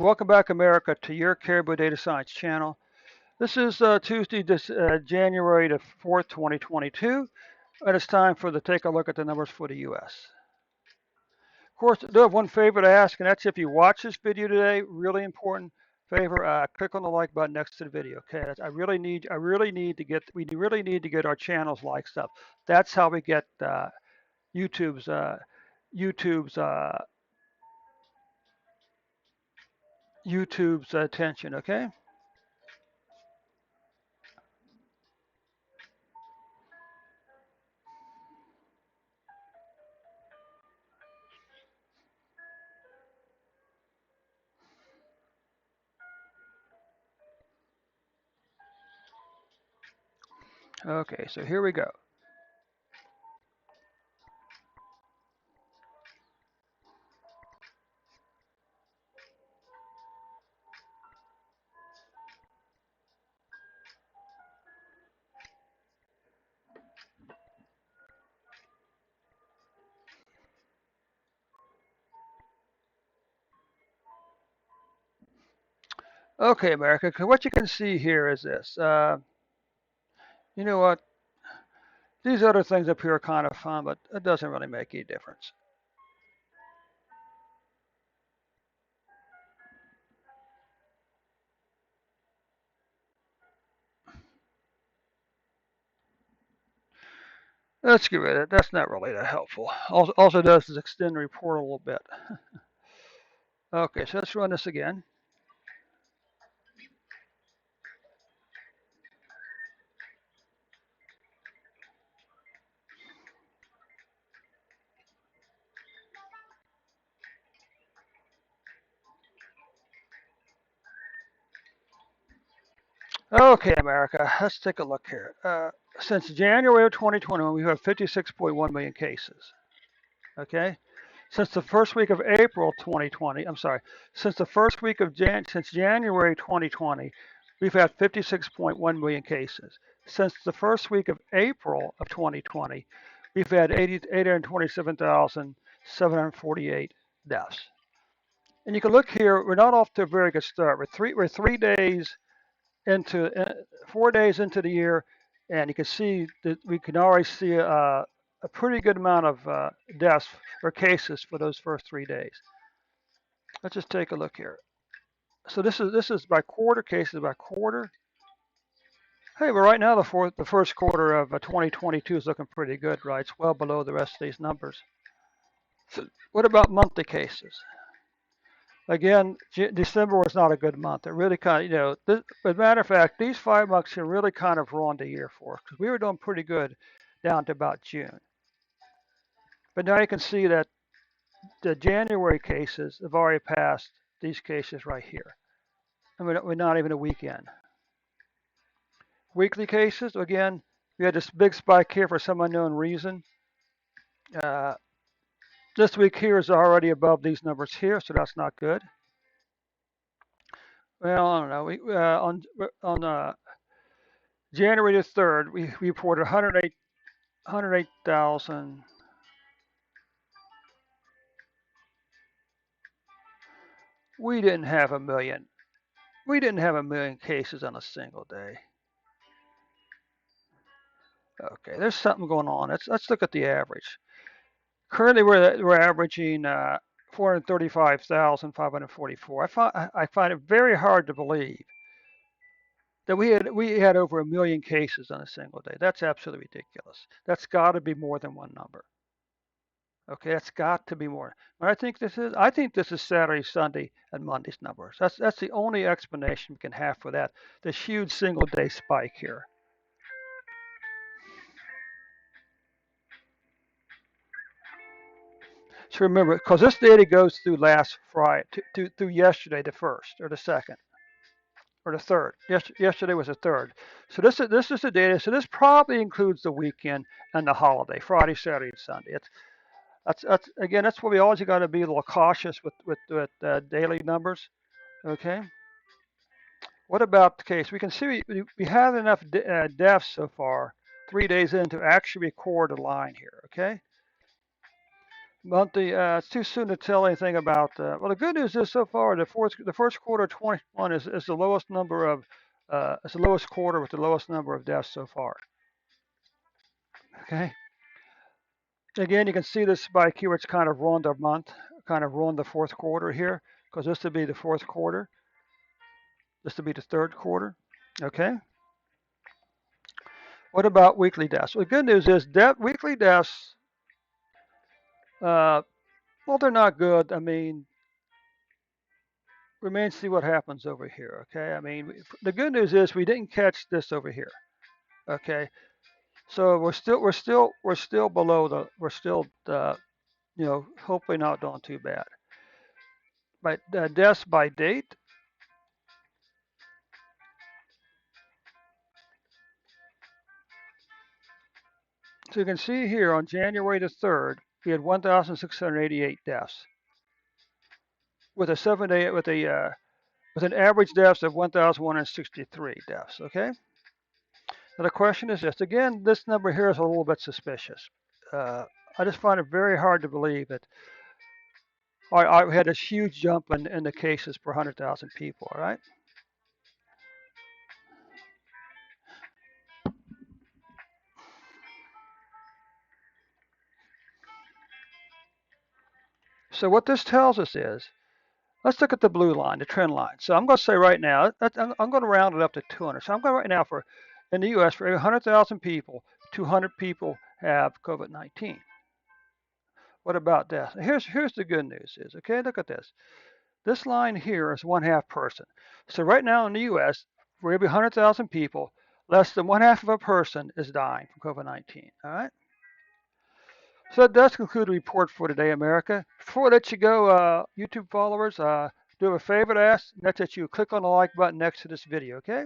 Welcome back, America, to your Caribou Data Science channel. This is Tuesday, January the 4th, 2022, and it's time for the take a look at the numbers for the U.S. Of course, I do have one favor to ask, and that's if you watch this video today, really important favor, click on the like button next to the video. Okay, we really need to get our channels likes up. That's how we get YouTube's uh, YouTube's uh, YouTube's attention. Okay. Okay, so here we go. Okay, America, what you can see here is this. You know what? These other things up here are kind of fun, but it doesn't really make any difference. Let's get rid of it. That's not really that helpful. Also it does is extend the report a little bit. Okay, so let's run this again. Okay, America, let's take a look here. Since January of 2021, we have 56.1 million cases. Okay, since the first week of April 2020, I'm sorry, since the first week of since January 2020, we've had 56.1 million cases. Since the first week of April of 2020, we've had 827,748 deaths. And you can look here, we're not off to a very good start. We're 3 days into 4 days into the year, and you can see that we can already see a pretty good amount of deaths or cases for those first 3 days. Let's just take a look here. So this is by quarter, cases by quarter. Hey, but right now the first quarter of 2022 is looking pretty good, right? It's well below the rest of these numbers. So what about monthly cases? Again, December was not a good month. It really kind of, as a matter of fact, these 5 months can really kind of ruin the year for us because we were doing pretty good down to about June. But now you can see that the January cases have already passed these cases right here. I mean, we're not even a weekend. Weekly cases, again, we had this big spike here for some unknown reason. Uh, this week here is already above these numbers here, so that's not good. Well, I don't know. On January the 3rd, we reported 108,000. We didn't have a million. We didn't have a million cases on a single day. Okay, there's something going on. Let's look at the average. Currently, we're averaging 435,544. I find it very hard to believe that we had over a million cases on a single day. That's absolutely ridiculous. That's got to be more than one number. Okay, that's got to be more. But I think this is Saturday, Sunday, and Monday's numbers. That's the only explanation we can have for that. This huge single day spike here. So remember, because this data goes through last Friday, through yesterday, the first or the second or the third. Yesterday was the third. So this is the data. So this probably includes the weekend and the holiday, Friday, Saturday, and Sunday. That's again. That's where we always got to be a little cautious with daily numbers. Okay. What about the case? We can see we have enough deaths so far, 3 days in, to actually record a line here. Okay. Monthly, it's too soon to tell anything about. Well, the good news is so far the first quarter of 21 is the lowest number of it's the lowest quarter with the lowest number of deaths so far. Okay. Again, you can see this spike here. It's kind of ruined the month, kind of ruined the fourth quarter here, because this would be the fourth quarter. This would be the third quarter. Okay. What about weekly deaths? Well, the good news is weekly deaths. Uh, well, they're not good. I mean, remain to see what happens over here. Okay. I mean, the good news is we didn't catch this over here. Okay. So we're still below we're still hopefully not doing too bad. But deaths by date. So you can see here on January the 3rd, we had 1,688 deaths with a 7-day with an average deaths of 1,163 deaths. Okay. Now the question is this. Again, this number here is a little bit suspicious. Uh, I just find it very hard to believe that I had this huge jump in the cases per 100,000 people. All right. So what this tells us is, let's look at the blue line, the trend line. So I'm going to say right now, I'm going to round it up to 200. So I'm going right now for in the U.S. for every 100,000 people, 200 people have COVID-19. What about death? Here's the good news is, okay, look at this. This line here is one half person. So right now in the U.S., for every 100,000 people, less than one half of a person is dying from COVID-19. All right. So that does conclude the report for today, America. Before I let you go, YouTube followers, do a favor to ask, and that's that you click on the like button next to this video, okay?